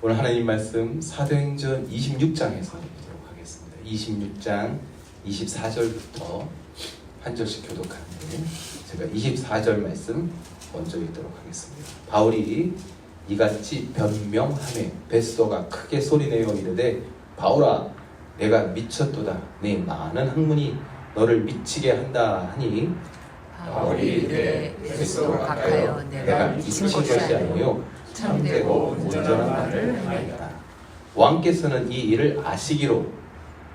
오늘 하나님 말씀 사도행전 26장에서 보도록 하겠습니다. 26장 24절부터 한 절씩 교독하는데 제가 24절 말씀 먼저 읽도록 하겠습니다. 바울이 이같이 변명하매 베스도가 크게 소리내어 이르되 바울아 내가 미쳤도다. 내 많은 학문이 너를 미치게 한다 하니 바울이 이르되 베스도가 각하여 내가 미친 것이 아니요 참되고 온전한 말을 하나이다. 왕께서는 이 일을 아시기로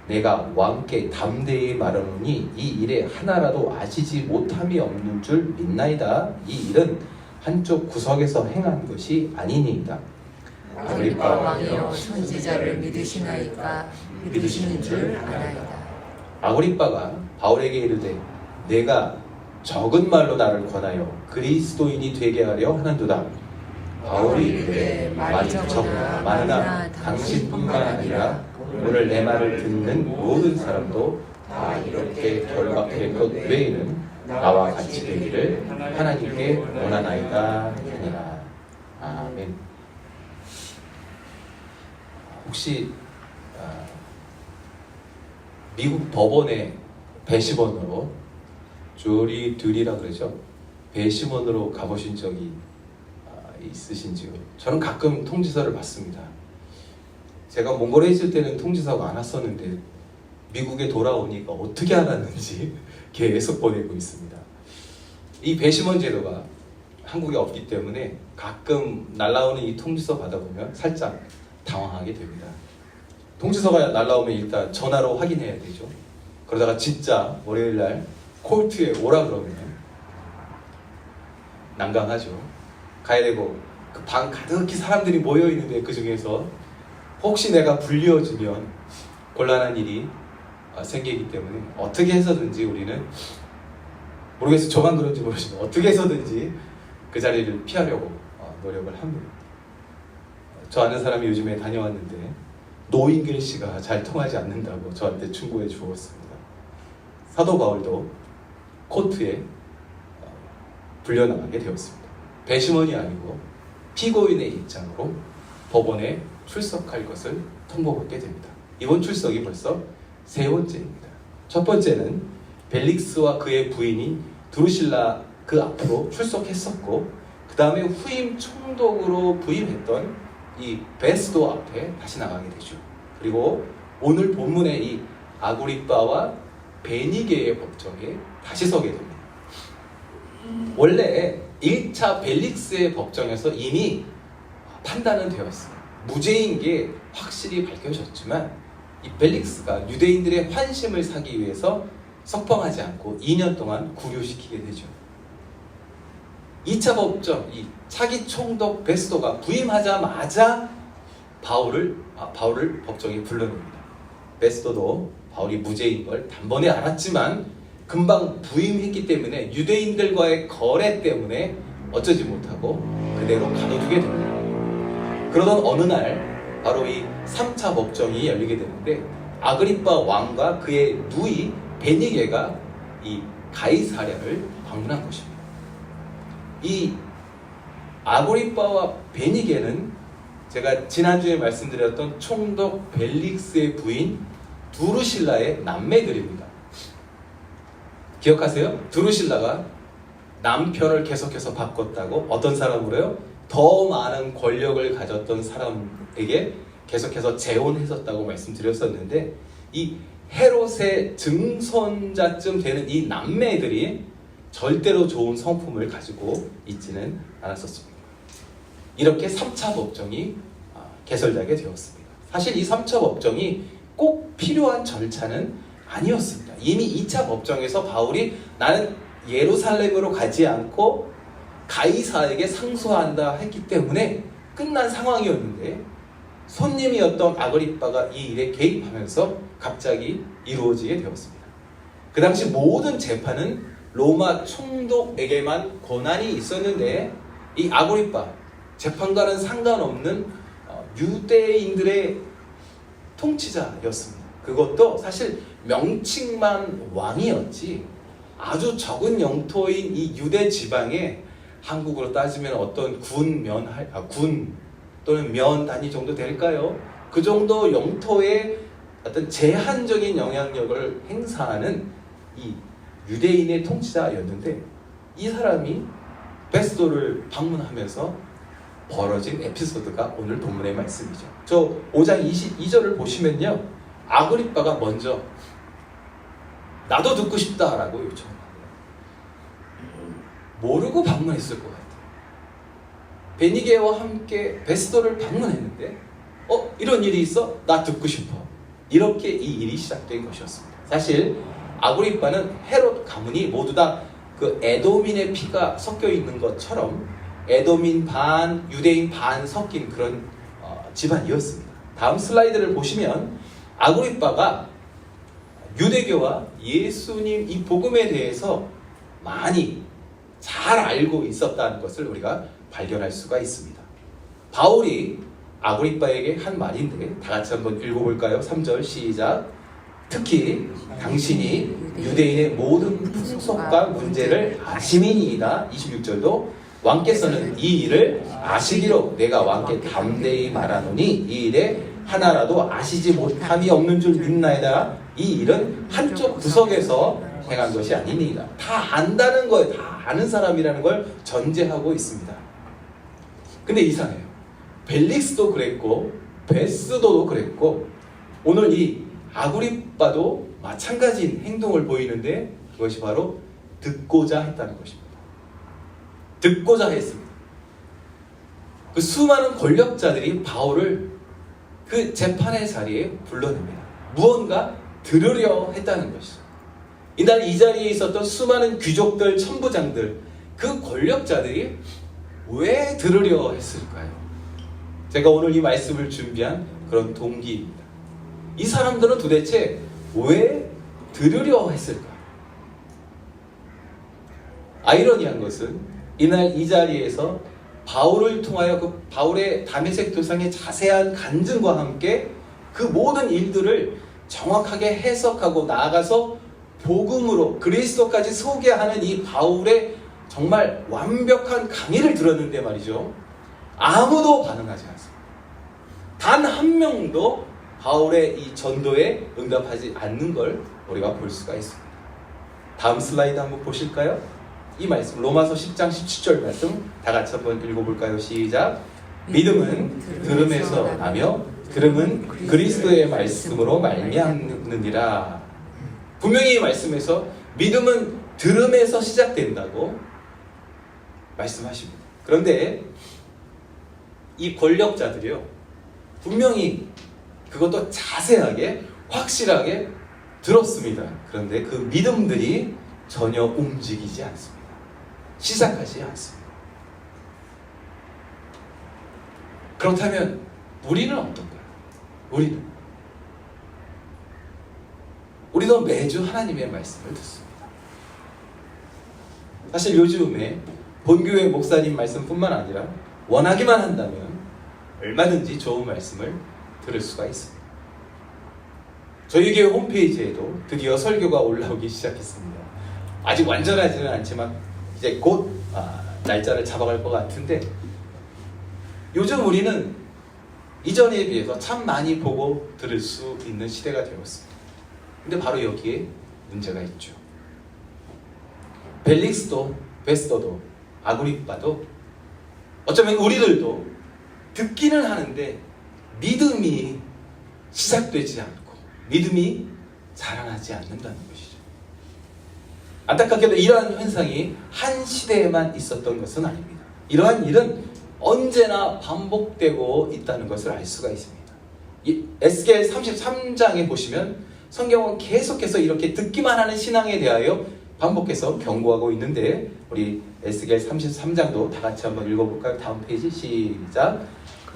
내가 왕께 담대히 말하노니 이 일에 하나라도 아시지 못함이 없는 줄 믿나이다. 이 일은 한쪽 구석에서 행한 것이 아니니이다. 아그리빠 왕이여 선지자를 믿으시나이까 믿으시는 줄 아나이다. 아그리빠가 바울에게 이르되 내가 적은 말로 나를 권하여 그리스도인이 되게 하려 하는도다. 바울이 이르되 말이 적으나 많으나 당신뿐만 아니라 오늘 내 말을 듣는 모든 사람도 다 이렇게 결박될 것 외에는 나와 같이 되기를 하나님께 원하나이다 하니라. 아멘. 혹시 미국 법원의 배심원으로 조리 듀리라 그러죠? 배심원으로 가보신 적이 있으신지요? 저는 가끔 통지서를 받습니다. 제가 몽골에 있을 때는 통지서가 안 왔었는데 미국에 돌아오니까 어떻게 알았는지 계속 보내고 있습니다. 이 배심원 제도가 한국에 없기 때문에 가끔 날라오는 이 통지서 받아보면 살짝 당황하게 됩니다. 통지서가 날라오면 일단 전화로 확인해야 되죠. 그러다가 진짜 월요일날 코र्트에 오라 그러면 난감하죠. 가야 되고 그 방 가득히 사람들이 모여 있는데 그 중에서 혹시 내가 불리워지면 곤란한 일이 생기기 때문에 어떻게 해서든지 우리는 모르겠어요. 저만 그런지 모르지만 어떻게 해서든지 그 자리를 피하려고 노력을 합니다. 저 아는 사람이 요즘에 다녀왔는데 노인글씨가 잘 통하지 않는다고 저한테 충고해 주었습니다. 사도 바울도 코트에 불려나가게 되었습니다. 배심원이 아니고 피고인의 입장으로 법원에 출석할 것을 통보받게 됩니다. 이번 출석이 벌써 세 번째입니다. 첫 번째는 벨릭스와 그의 부인이 두루실라 그 앞으로 출석했었고 그 다음에 후임 총독으로 부임했던 이 베스도 앞에 다시 나가게 되죠. 그리고 오늘 본문의 이 아그리빠와 베니게의 법정에 다시 서게 됩니다. 원래 1차 벨릭스의 법정에서 이미 판단은 되었어요. 무죄인 게 확실히 밝혀졌지만 이 벨릭스가 유대인들의 환심을 사기 위해서 석방하지 않고 2년 동안 구류시키게 되죠. 2차 법정, 이 차기 총독 베스도가 부임하자마자 바울을 법정에 불러냅니다. 베스도도 바울이 무죄인 걸 단번에 알았지만 금방 부임했기 때문에 유대인들과의 거래 때문에 어쩌지 못하고 그대로 가둬두게 됩니다. 그러던 어느 날 바로 이 3차 법정이 열리게 되는데 아그리빠 왕과 그의 누이 베니게가 이 가이사랴를 방문한 것입니다. 이 아그리빠와 베니게는 제가 지난주에 말씀드렸던 총독 벨릭스의 부인 두루실라의 남매들입니다. 기억하세요? 두루실라가 남편을 계속해서 바꿨다고 어떤 사람으로요? 더 많은 권력을 가졌던 사람에게 계속해서 재혼했었다고 말씀드렸었는데 이 헤롯의 증손자쯤 되는 이 남매들이 절대로 좋은 성품을 가지고 있지는 않았었습니다. 이렇게 3차 법정이 개설되게 되었습니다. 사실 이 3차 법정이 꼭 필요한 절차는 아니었습니다. 이미 2차 법정에서 바울이 나는 예루살렘으로 가지 않고 가이사에게 상소한다 했기 때문에 끝난 상황이었는데 손님이었던 아그리빠가 이 일에 개입하면서 갑자기 이루어지게 되었습니다. 그 당시 모든 재판은 로마 총독에게만 권한이 있었는데 이 아그리빠 재판과는 상관없는 유대인들의 통치자였습니다. 그것도 사실 명칭만 왕이었지 아주 적은 영토인 이 유대 지방에 한국으로 따지면 어떤 군 또는 면 단위 정도 될까요? 그 정도 영토에 어떤 제한적인 영향력을 행사하는 이 유대인의 통치자였는데, 이 사람이 베스도를 방문하면서 벌어진 에피소드가 오늘 본문의 말씀이죠. 저 5장 22절을 보시면요, 아그리빠가 먼저 나도 듣고 싶다라고 요청합니다. 모르고 방문했을 것 같아요. 베니게와 함께 베스도를 방문했는데 이런 일이 있어? 나 듣고 싶어. 이렇게 이 일이 시작된 것이었습니다. 사실 아그리빠는 헤롯 가문이 모두 다 그 에돔인의 피가 섞여 있는 것처럼 에돔인 반, 유대인 반 섞인 그런 집안이었습니다. 다음 슬라이드를 보시면 아그리빠가 유대교와 예수님 이 복음에 대해서 많이 잘 알고 있었다는 것을 우리가 발견할 수가 있습니다. 바울이 아그리빠에게 한 말인데 다 같이 한번 읽어볼까요? 3절 시작. 특히 당신이 유대인의 모든 풍속과 문제를 아심이니이다. 26절도 왕께서는 이 일을 아시기로 내가 왕께 담대히 말하노니 이 일에 하나라도 아시지 못함이 없는 줄 믿나이다. 이 일은 한쪽 구석에서 행한 것이 아니니이다. 다 안다는 거예요. 다 아는 사람이라는 걸 전제하고 있습니다. 근데 이상해요. 벨릭스도 그랬고 베스도도 그랬고 오늘 이 아그리빠도 마찬가지인 행동을 보이는데 그것이 바로 듣고자 했다는 것입니다. 듣고자 했습니다. 그 수많은 권력자들이 바울을 그 재판의 자리에 불러냅니다. 무언가 들으려 했다는 것이죠. 이날 이 자리에 있었던 수많은 귀족들, 천부장들, 그 권력자들이 왜 들으려 했을까요? 제가 오늘 이 말씀을 준비한 그런 동기입니다. 이 사람들은 도대체 왜 들으려 했을까? 아이러니한 것은 이날 이 자리에서 바울을 통하여 그 바울의 다메섹 도상의 자세한 간증과 함께 그 모든 일들을 정확하게 해석하고 나아가서 복음으로 그리스도까지 소개하는 이 바울의 정말 완벽한 강의를 들었는데 말이죠. 아무도 반응하지 않습니다. 단 한 명도 바울의 이 전도에 응답하지 않는 걸 우리가 볼 수가 있습니다. 다음 슬라이드 한번 보실까요? 이 말씀 로마서 10장 17절 말씀 다 같이 한번 읽어볼까요? 시작. 믿음은 들음에서 나며 들음은 그리스도의 말씀으로 말미암느니라. 분명히 이 말씀에서 믿음은 들음에서 시작된다고 말씀하십니다. 그런데 이 권력자들이요, 분명히 그것도 자세하게 확실하게 들었습니다. 그런데 그 믿음들이 전혀 움직이지 않습니다. 시작하지 않습니다. 그렇다면 우리는 어떤가요? 우리도 매주 하나님의 말씀을 듣습니다. 사실 요즘에 본교회 목사님 말씀뿐만 아니라 원하기만 한다면 얼마든지 좋은 말씀을 들을 수가 있습니다. 저희 교회 홈페이지에도 드디어 설교가 올라오기 시작했습니다. 아직 완전하지는 않지만 이제 곧 날짜를 잡아갈 것 같은데, 요즘 우리는 이전에 비해서 참 많이 보고 들을 수 있는 시대가 되었습니다. 근데 바로 여기에 문제가 있죠. 벨릭스도 베스도도 아그리빠도 어쩌면 우리들도 듣기는 하는데 믿음이 시작되지 않고 믿음이 자라나지 않는다는 것이죠. 안타깝게도 이러한 현상이 한 시대에만 있었던 것은 아닙니다. 이러한 일은 언제나 반복되고 있다는 것을 알 수가 있습니다. 이 에스겔 33장에 보시면 성경은 계속해서 이렇게 듣기만 하는 신앙에 대하여 반복해서 경고하고 있는데, 우리 에스겔 33장도 다 같이 한번 읽어볼까요? 다음 페이지 시작.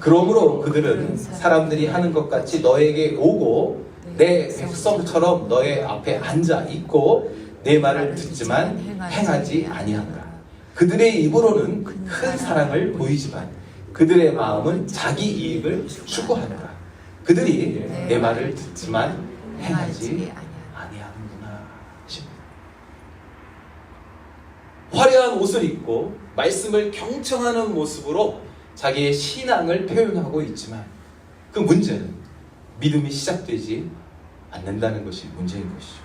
그러므로 그들은 사람들이 하는 것 같이 너에게 오고 내 백성처럼 너의 앞에 앉아 있고 내 말을 듣지만 행하지 아니하노라. 그들의 입으로는 큰 사랑을 보이지만 그들의 마음은 자기 이익을 추구하노라. 그들이 내 말을 듣지만 행하지 아니하는구나 싶습니다. 화려한 옷을 입고 말씀을 경청하는 모습으로 자기의 신앙을 표현하고 있지만 그 문제는 믿음이 시작되지 않는다는 것이 문제인 것이죠.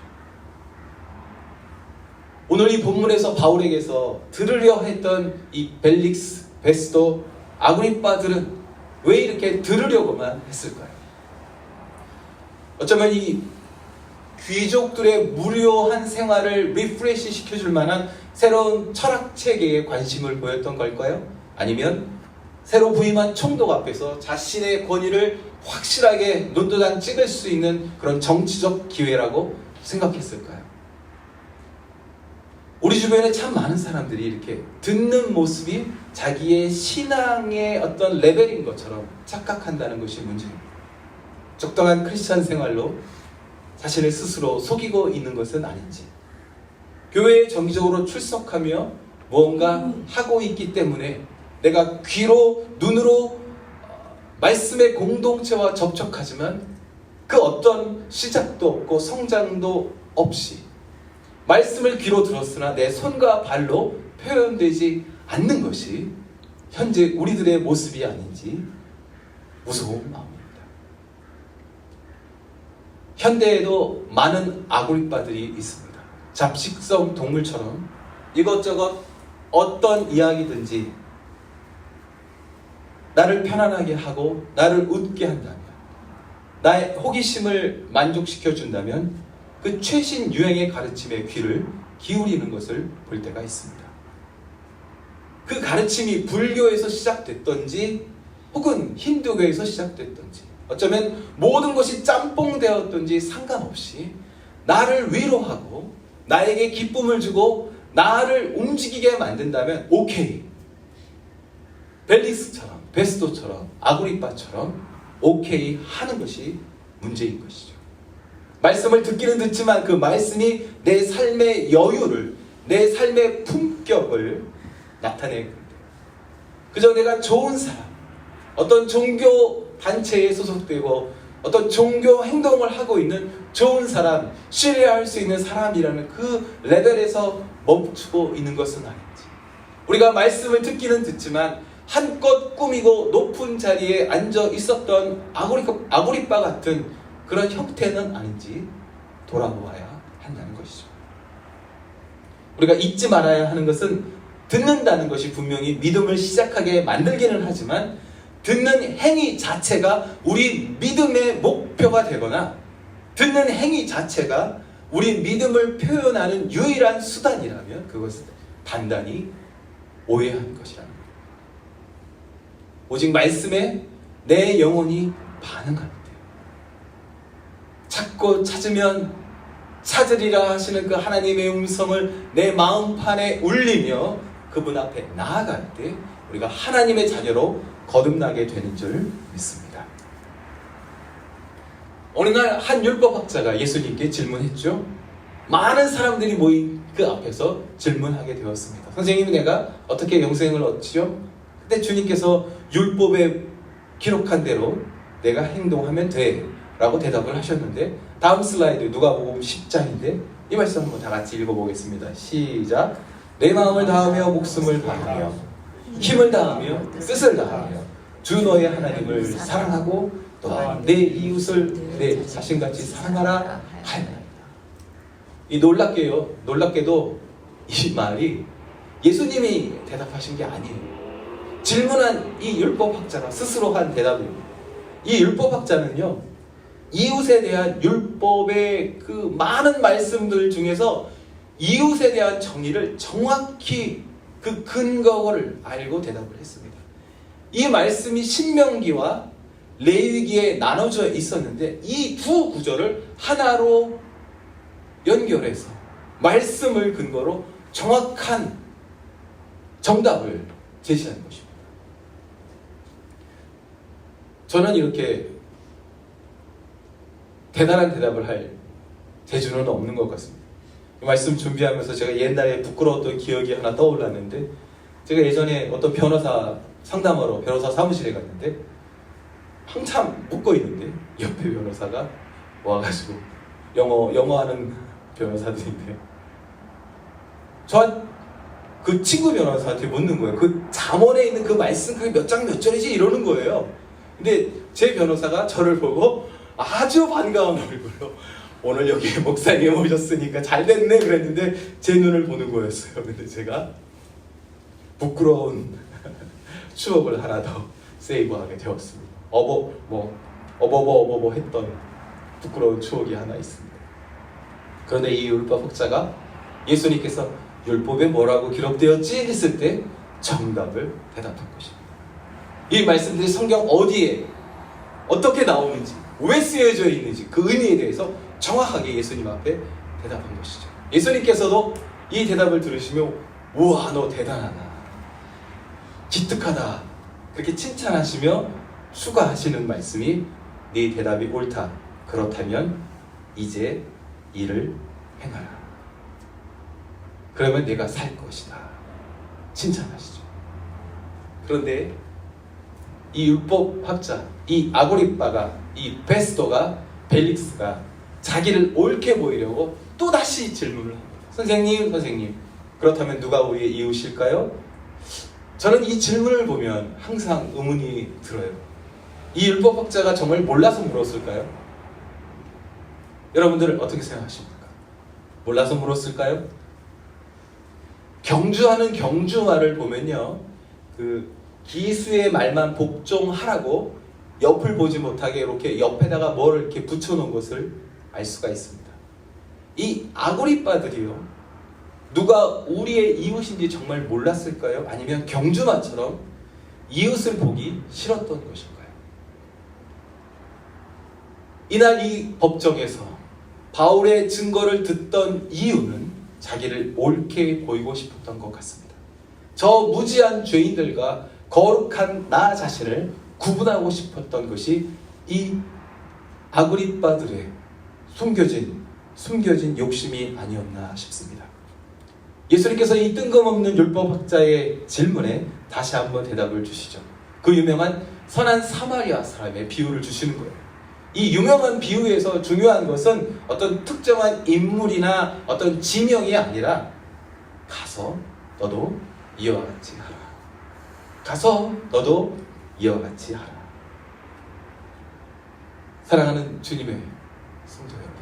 오늘 이 본문에서 바울에게서 들으려 했던 이 벨릭스, 베스도, 아그리빠들은 왜 이렇게 들으려고만 했을까요? 어쩌면 이 귀족들의 무료한 생활을 리프레시 시켜줄 만한 새로운 철학 체계에 관심을 보였던 걸까요? 아니면 새로 부임한 총독 앞에서 자신의 권위를 확실하게 논도장 찍을 수 있는 그런 정치적 기회라고 생각했을까요? 우리 주변에 참 많은 사람들이 이렇게 듣는 모습이 자기의 신앙의 어떤 레벨인 것처럼 착각한다는 것이 문제입니다. 적당한 크리스찬 생활로 자신을 스스로 속이고 있는 것은 아닌지, 교회에 정기적으로 출석하며 무언가 하고 있기 때문에 내가 귀로 눈으로 말씀의 공동체와 접촉하지만 그 어떤 시작도 없고 성장도 없이 말씀을 귀로 들었으나 내 손과 발로 표현되지 않는 것이 현재 우리들의 모습이 아닌지 무서운 마음입니다. 현대에도 많은 아구리빠들이 있습니다. 잡식성 동물처럼 이것저것 어떤 이야기든지 나를 편안하게 하고 나를 웃게 한다면, 나의 호기심을 만족시켜 준다면 그 최신 유행의 가르침에 귀를 기울이는 것을 볼 때가 있습니다. 그 가르침이 불교에서 시작됐던지 혹은 힌두교에서 시작됐던지 어쩌면 모든 것이 짬뽕되었던지 상관없이 나를 위로하고 나에게 기쁨을 주고 나를 움직이게 만든다면 오케이, 벨릭스처럼 베스도처럼 아그리빠처럼 오케이 하는 것이 문제인 것이죠. 말씀을 듣기는 듣지만 그 말씀이 내 삶의 여유를, 내 삶의 품격을 나타내는데, 그저 내가 좋은 사람, 어떤 종교 단체에 소속되고 어떤 종교 행동을 하고 있는 좋은 사람, 신뢰할 수 있는 사람이라는 그 레벨에서 멈추고 있는 것은 아닌지, 우리가 말씀을 듣기는 듣지만 한껏 꾸미고 높은 자리에 앉아 있었던 아구리빠 같은 그런 형태는 아닌지 돌아보아야 한다는 것이죠. 우리가 잊지 말아야 하는 것은 듣는다는 것이 분명히 믿음을 시작하게 만들기는 하지만 듣는 행위 자체가 우리 믿음의 목표가 되거나 듣는 행위 자체가 우리 믿음을 표현하는 유일한 수단이라면 그것은 단단히 오해한 것이라는 거예요. 오직 말씀에 내 영혼이 반응할 때, 찾고 찾으면 찾으리라 하시는 그 하나님의 음성을 내 마음판에 울리며 그분 앞에 나아갈 때 우리가 하나님의 자녀로 거듭나게 되는 줄 믿습니다. 어느 날 한 율법학자가 예수님께 질문했죠. 많은 사람들이 모인 그 앞에서 질문하게 되었습니다. 선생님, 내가 어떻게 영생을 얻지요? 근데 주님께서 율법에 기록한 대로 내가 행동하면 돼 라고 대답을 하셨는데, 다음 슬라이드 누가복음 10장인데 이 말씀 한번 다 같이 읽어보겠습니다. 시작. 내 마음을 다하며 목숨을 바하며 힘을 다하며 뜻을 다하며 주 너의 하나님을 사랑하고 또한 내 이웃을 내 자신같이 사랑하라 하였나이다. 이 놀랍게도 이 말이 예수님이 대답하신 게 아니에요. 질문한 이 율법학자가 스스로 한 대답입니다. 이 율법학자는요, 이웃에 대한 율법의 그 많은 말씀들 중에서 이웃에 대한 정의를 정확히 그 근거를 알고 대답을 했습니다. 이 말씀이 신명기와 레위기에 나눠져 있었는데 이 두 구절을 하나로 연결해서 말씀을 근거로 정확한 정답을 제시하는 것입니다. 저는 이렇게 대단한 대답을 할 재주는 없는 것 같습니다. 이 말씀 준비하면서 제가 옛날에 부끄러웠던 기억이 하나 떠올랐는데, 제가 예전에 어떤 변호사 상담하러 변호사 사무실에 갔는데 한참 웃고 있는데 옆에 변호사가 와가지고 영어하는 변호사들인데 그 친구 변호사한테 묻는 거예요. 그 잠언에 있는 그 말씀 그게 몇 장 몇 절이지 이러는 거예요. 근데 제 변호사가 저를 보고 아주 반가운 얼굴로 오늘 여기 목사님 오셨으니까 잘 됐네 그랬는데 제 눈을 보는 거였어요. 근데 제가 부끄러운 추억을 하나 더 세이브하게 되었습니다. 어버버 했던 부끄러운 추억이 하나 있습니다. 그런데 이 율법 학자가 예수님께서 율법에 뭐라고 기록되었지 했을 때 정답을 대답한 것입니다. 이 말씀들이 성경 어디에 어떻게 나오는지 왜 쓰여져 있는지 그 의미에 대해서 정확하게 예수님 앞에 대답한 것이죠. 예수님께서도 이 대답을 들으시며 우와 너 대단하다, 기특하다 그렇게 칭찬하시며 추가하시는 말씀이 네 대답이 옳다. 그렇다면 이제 이를 행하라. 그러면 내가 살 것이다. 칭찬하시죠. 그런데 이 율법학자, 이 아고리빠가, 이 베스토가, 벨릭스가 자기를 옳게 보이려고 또다시 질문을 합니다. 선생님, 그렇다면 누가 우리의 이웃일까요? 저는 이 질문을 보면 항상 의문이 들어요. 이 율법학자가 정말 몰라서 물었을까요? 여러분들 어떻게 생각하십니까? 몰라서 물었을까요? 경주하는 경주마를 보면요, 그 기수의 말만 복종하라고 옆을 보지 못하게 이렇게 옆에다가 뭐를 이렇게 붙여놓은 것을 알 수가 있습니다. 이 아고리빠들이요, 누가 우리의 이웃인지 정말 몰랐을까요? 아니면 경주마처럼 이웃을 보기 싫었던 것일까요? 이날 이 법정에서 바울의 증거를 듣던 이유는 자기를 옳게 보이고 싶었던 것 같습니다. 저 무지한 죄인들과 거룩한 나 자신을 구분하고 싶었던 것이 이 아그리빠들의 숨겨진 욕심이 아니었나 싶습니다. 예수님께서 이 뜬금없는 율법학자의 질문에 다시 한번 대답을 주시죠. 그 유명한 선한 사마리아 사람의 비유를 주시는 거예요. 이 유명한 비유에서 중요한 것은 어떤 특정한 인물이나 어떤 지명이 아니라 가서 너도 이와 같이 하라. 가서 너도 이와 같이 하라. 사랑하는 주님의 성도 여러분,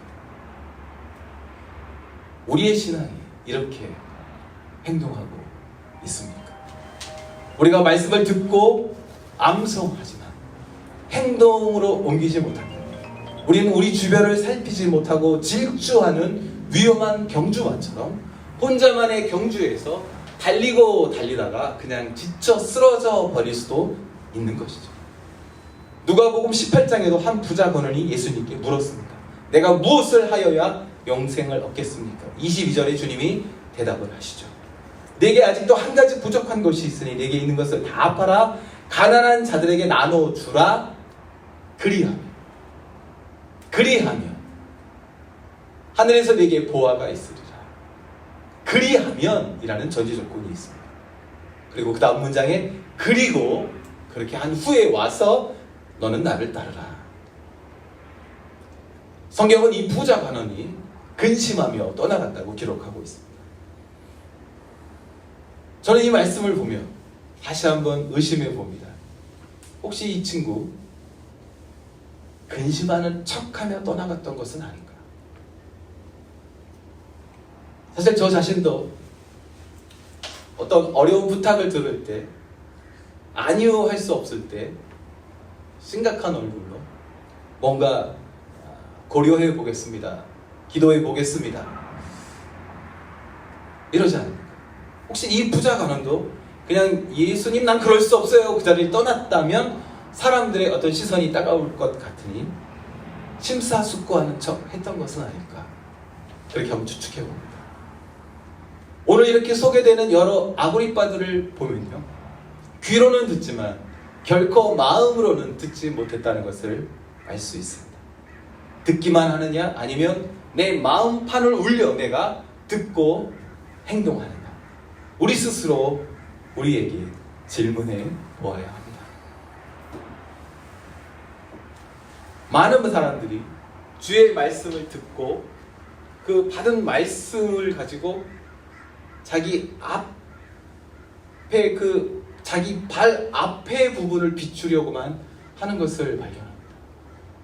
우리의 신앙이 이렇게 행동하고 있습니까? 우리가 말씀을 듣고 암송하지만 행동으로 옮기지 못합니다. 우리는 우리 주변을 살피지 못하고 질주하는 위험한 경주마처럼 혼자만의 경주에서 달리다가 그냥 지쳐 쓰러져 버릴 수도 있는 것이죠. 누가복음 18장에도 한 부자 건원이 예수님께 물었습니다. 내가 무엇을 하여야 영생을 얻겠습니까? 22절에 주님이 대답을 하시죠. 내게 아직도 한 가지 부족한 것이 있으니 내게 있는 것을 다 팔아 가난한 자들에게 나눠주라. 그리하면 하늘에서 내게 보화가 있으리라. 그리하면 이라는 전제 조건이 있습니다. 그리고 그 다음 문장에 그리고 그렇게 한 후에 와서 너는 나를 따르라. 성경은 이 부자 관원이 근심하며 떠나간다고 기록하고 있습니다. 저는 이 말씀을 보며 다시 한번 의심해 봅니다. 혹시 이 친구 근심하는 척하며 떠나갔던 것은 아닌가? 사실 저 자신도 어떤 어려운 부탁을 들을 때 아니요 할 수 없을 때 심각한 얼굴로 뭔가 고려해 보겠습니다, 기도해 보겠습니다 이러지 않습니까? 혹시 이 부자 관원도 그냥 예수님 난 그럴 수 없어요 그 자리를 떠났다면 사람들의 어떤 시선이 따가울 것 같으니 심사숙고하는 척 했던 것은 아닐까, 그렇게 한번 추측해 봅니다. 오늘 이렇게 소개되는 여러 아고리빠들을 보면요, 귀로는 듣지만 결코 마음으로는 듣지 못했다는 것을 알 수 있습니다. 듣기만 하느냐 아니면 내 마음판을 울려 내가 듣고 행동하느냐, 우리 스스로 우리에게 질문해 보아야 합니다. 많은 사람들이 주의 말씀을 듣고 그 받은 말씀을 가지고 자기 앞 앞에 자기 발 앞에 부분을 비추려고만 하는 것을 발견합니다.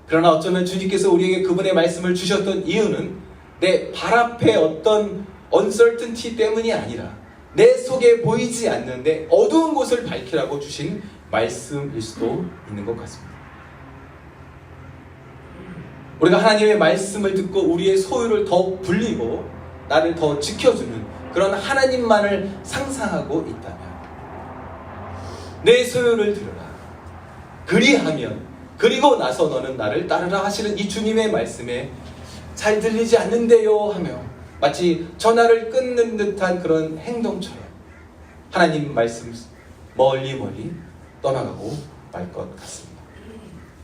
그러나 어쩌면 주님께서 우리에게 그분의 말씀을 주셨던 이유는 내 발 앞에 어떤 uncertainty 때문이 아니라 내 속에 보이지 않는데 어두운 곳을 밝히라고 주신 말씀일 수도 있는 것 같습니다. 우리가 하나님의 말씀을 듣고 우리의 소유를 더 불리고 나를 더 지켜주는 그런 하나님만을 상상하고 있다면 내 소유를 들으라. 그리하면 그리고 나서 너는 나를 따르라 하시는 이 주님의 말씀에 잘 들리지 않는데요 하며 마치 전화를 끊는 듯한 그런 행동처럼 하나님 말씀 멀리 떠나가고 말 것 같습니다.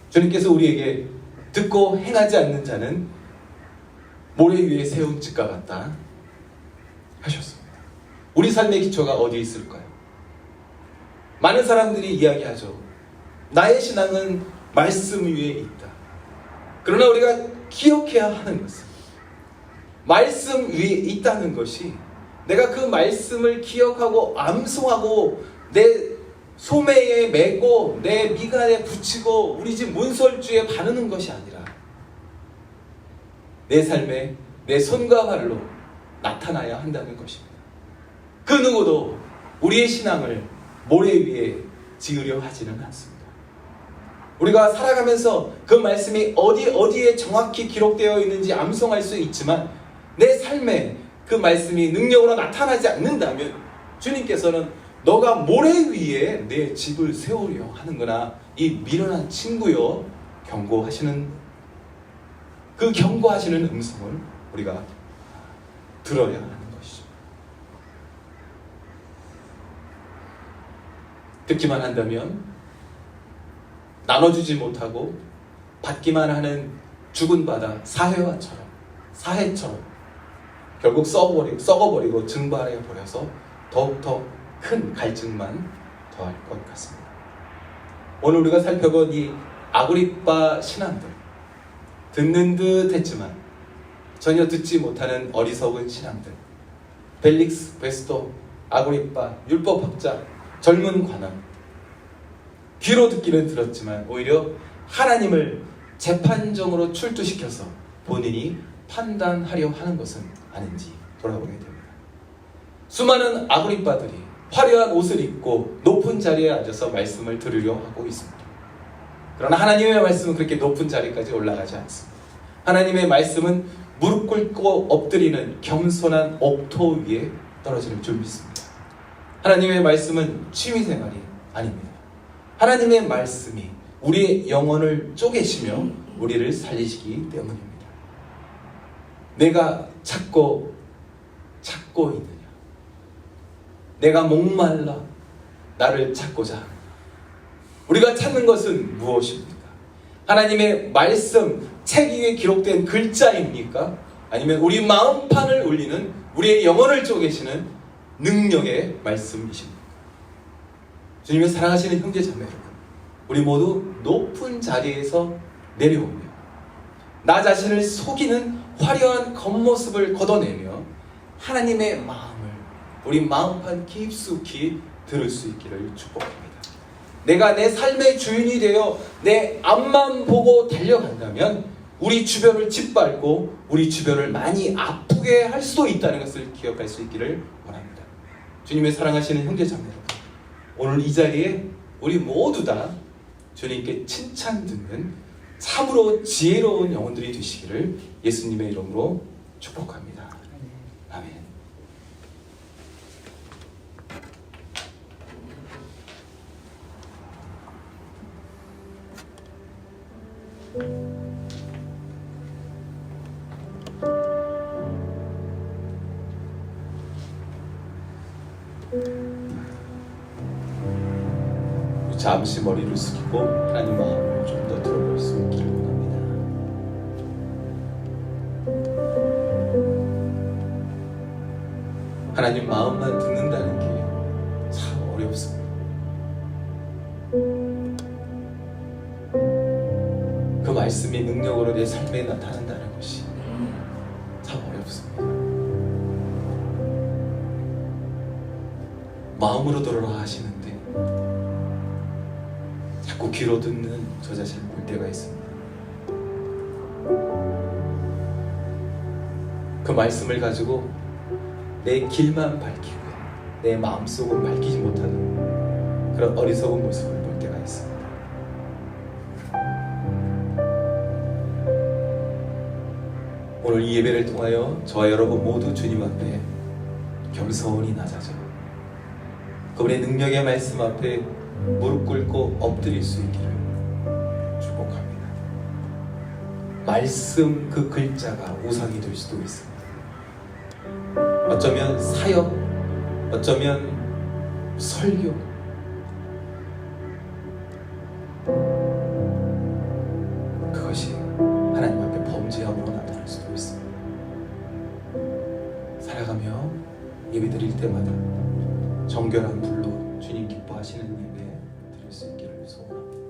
주님께서 우리에게 듣고 행하지 않는 자는 모래 위에 세운 집과 같다 하셨습니다. 우리 삶의 기초가 어디에 있을까요? 많은 사람들이 이야기하죠. 나의 신앙은 말씀 위에 있다. 그러나 우리가 기억해야 하는 것은 말씀 위에 있다는 것이 내가 그 말씀을 기억하고 암송하고 내 소매에 메고 내 미간에 붙이고 우리 집 문설주에 바르는 것이 아니라 내 삶에 내 손과 발로 나타나야 한다는 것입니다. 그 누구도 우리의 신앙을 모래 위에 지으려 하지는 않습니다. 우리가 살아가면서 그 말씀이 어디에 정확히 기록되어 있는지 암송할 수 있지만 내 삶에 그 말씀이 능력으로 나타나지 않는다면 주님께서는 너가 모래 위에 내 집을 세우려 하는구나 이 미련한 친구여 경고하시는 그 경고하시는 음성을 우리가 들어야 하는 것이죠. 듣기만 한다면 나눠주지 못하고 받기만 하는 죽은 바다 사해처럼 결국 썩어버리고 증발해버려서 더욱더 큰 갈증만 더할 것 같습니다. 오늘 우리가 살펴본 이 아그리빠 신앙들 듣는 듯 했지만 전혀 듣지 못하는 어리석은 신앙들 벨릭스, 베스토, 아그리빠, 율법학자, 젊은 관원 귀로 듣기는 들었지만 오히려 하나님을 재판정으로 출두시켜서 본인이 판단하려 하는 것은 아닌지 돌아보게 됩니다. 수많은 아그리빠들이 화려한 옷을 입고 높은 자리에 앉아서 말씀을 들으려 하고 있습니다. 그러나 하나님의 말씀은 그렇게 높은 자리까지 올라가지 않습니다. 하나님의 말씀은 무릎 꿇고 엎드리는 겸손한 옥토 위에 떨어지는 줄 믿습니다. 하나님의 말씀은 취미생활이 아닙니다. 하나님의 말씀이 우리의 영혼을 쪼개시며 우리를 살리시기 때문입니다. 내가 찾고 있느냐? 내가 목말라 나를 찾고자 하느냐? 우리가 찾는 것은 무엇입니까? 하나님의 말씀 책 위에 기록된 글자입니까? 아니면 우리 마음판을 울리는 우리의 영혼을 쪼개시는 능력의 말씀이십니까? 주님의 사랑하시는 형제자매 여러분, 우리 모두 높은 자리에서 내려오며 나 자신을 속이는 화려한 겉모습을 걷어내며 하나님의 마음을 우리 마음판 깊숙이 들을 수 있기를 축복합니다. 내가 내 삶의 주인이 되어 내 앞만 보고 달려간다면 우리 주변을 짓밟고 우리 주변을 많이 아프게 할 수도 있다는 것을 기억할 수 있기를 원합니다. 주님의 사랑하시는 형제자매 여러분, 오늘 이 자리에 우리 모두 다 주님께 칭찬 듣는 참으로 지혜로운 영혼들이 되시기를 예수님의 이름으로 축복합니다. 아멘. 잠시 머리를 숙이고 하나님 마음을 좀 더 들어볼 수 있기를 원합니다. 하나님 마음만 듣는다는 게 참 어렵습니다. 그 말씀이 능력으로 내 삶에 나타난다는 것이 참 어렵습니다. 마음으로 들어라 하시는데 자꾸 귀로 듣는 저 자신을 볼 때가 있습니다. 그 말씀을 가지고 내 길만 밝히고 내 마음속은 밝히지 못하는 그런 어리석은 모습을 볼 때가 있습니다. 오늘 이 예배를 통하여 저와 여러분 모두 주님 앞에 겸손히 낮아져 그분의 능력의 말씀 앞에 무릎 꿇고 엎드릴 수 있기를 축복합니다. 말씀 그 글자가 우상이 될 수도 있습니다. 어쩌면 사역, 어쩌면 설교, 그것이 하나님 앞에 범죄함으로 나타날 수도 있습니다. 살아가며 예배 드릴 때마다 정결한 불로 주님 기뻐하시는 예배 드릴 수 있기를 소원합니다.